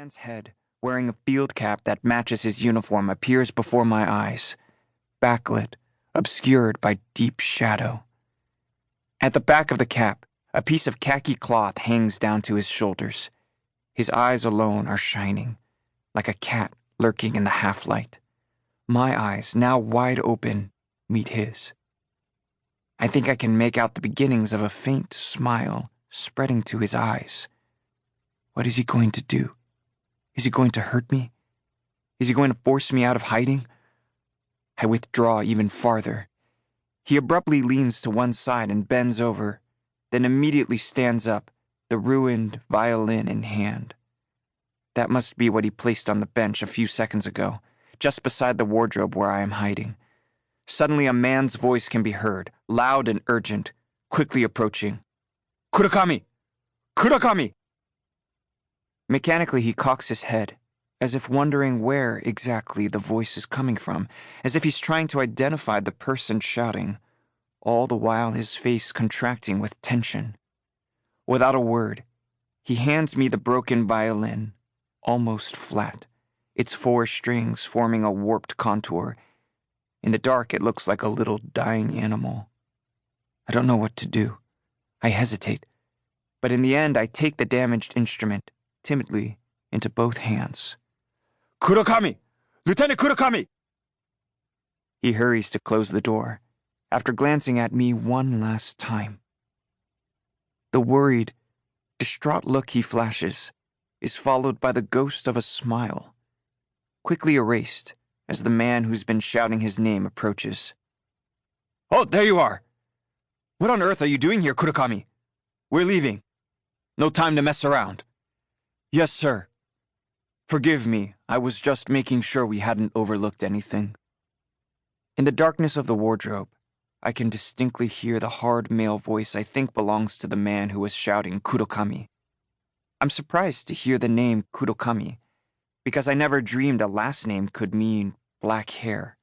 man's head, wearing a field cap that matches his uniform, appears before my eyes, backlit, obscured by deep shadow. At the back of the cap, a piece of khaki cloth hangs down to his shoulders. His eyes alone are shining, like a cat lurking in the half-light. My eyes, now wide open, meet his. I think I can make out the beginnings of a faint smile spreading to his eyes. What is he going to do? Is he going to hurt me? Is he going to force me out of hiding? I withdraw even farther. He abruptly leans to one side and bends over, then immediately stands up, the ruined violin in hand. That must be what he placed on the bench a few seconds ago, just beside the wardrobe where I am hiding. Suddenly a man's voice can be heard, loud and urgent, quickly approaching. "Kurakami! Kurakami!" Mechanically he cocks his head, as if wondering where exactly the voice is coming from, as if he's trying to identify the person shouting, all the while his face contracting with tension. Without a word, he hands me the broken violin, almost flat, its 4 strings forming a warped contour. In the dark, it looks like a little dying animal. I don't know what to do. I hesitate, but in the end, I take the damaged instrument, timidly, into both hands. "Kurakami! Lieutenant Kurakami!" He hurries to close the door, after glancing at me one last time. The worried, distraught look he flashes is followed by the ghost of a smile, quickly erased as the man who's been shouting his name approaches. "Oh, there you are! What on earth are you doing here, Kurakami? We're leaving. No time to mess around." "Yes, sir. Forgive me, I was just making sure we hadn't overlooked anything." In the darkness of the wardrobe, I can distinctly hear the hard male voice I think belongs to the man who was shouting Kurokami. I'm surprised to hear the name Kurokami, because I never dreamed a last name could mean black hair.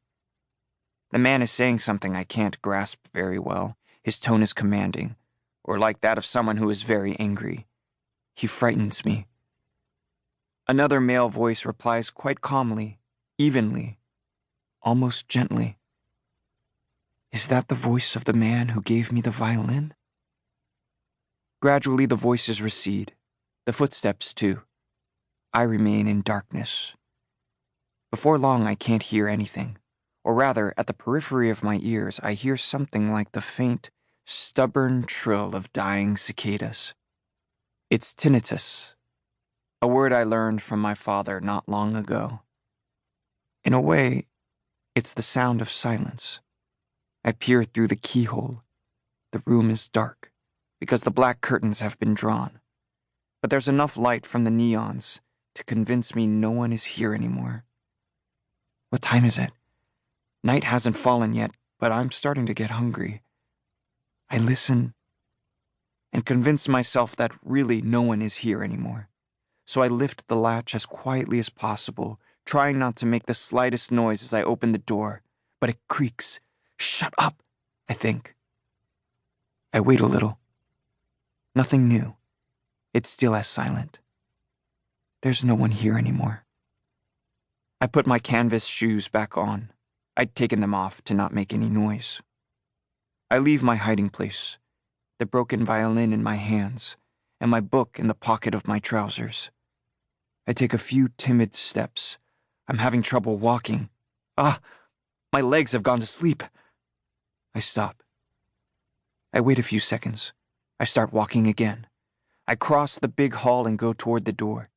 The man is saying something I can't grasp very well. His tone is commanding, or like that of someone who is very angry. He frightens me. Another male voice replies quite calmly, evenly, almost gently. Is that the voice of the man who gave me the violin? Gradually the voices recede, the footsteps too. I remain in darkness. Before long I can't hear anything, or rather, at the periphery of my ears I hear something like the faint, stubborn trill of dying cicadas. It's tinnitus, a word I learned from my father not long ago. In a way, it's the sound of silence. I peer through the keyhole. The room is dark, because the black curtains have been drawn. But there's enough light from the neons to convince me no one is here anymore. What time is it? Night hasn't fallen yet, but I'm starting to get hungry. I listen and convince myself that really no one is here anymore. So I lift the latch as quietly as possible, trying not to make the slightest noise as I open the door, but it creaks. "Shut up," I think. I wait a little. Nothing new. It's still as silent. There's no one here anymore. I put my canvas shoes back on. I'd taken them off to not make any noise. I leave my hiding place, the broken violin in my hands, and my book in the pocket of my trousers. I take a few timid steps. I'm having trouble walking. My legs have gone to sleep. I stop. I wait a few seconds. I start walking again. I cross the big hall and go toward the door.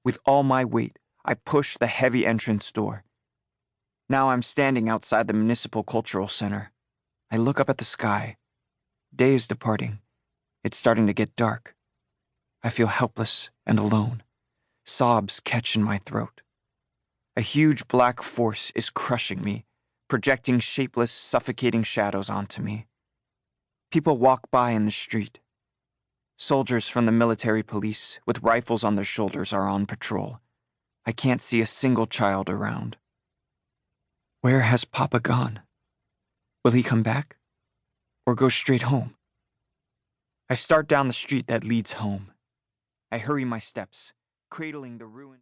With all my weight, I push the heavy entrance door. Now I'm standing outside the Municipal Cultural Center. I look up at the sky. Day is departing. It's starting to get dark. I feel helpless and alone. Sobs catch in my throat. A huge black force is crushing me, projecting shapeless, suffocating shadows onto me. People walk by in the street. Soldiers from the military police, with rifles on their shoulders, are on patrol. I can't see a single child around. Where has Papa gone? Will he come back? Or go straight home? I start down the street that leads home. I hurry my steps, cradling the ruined...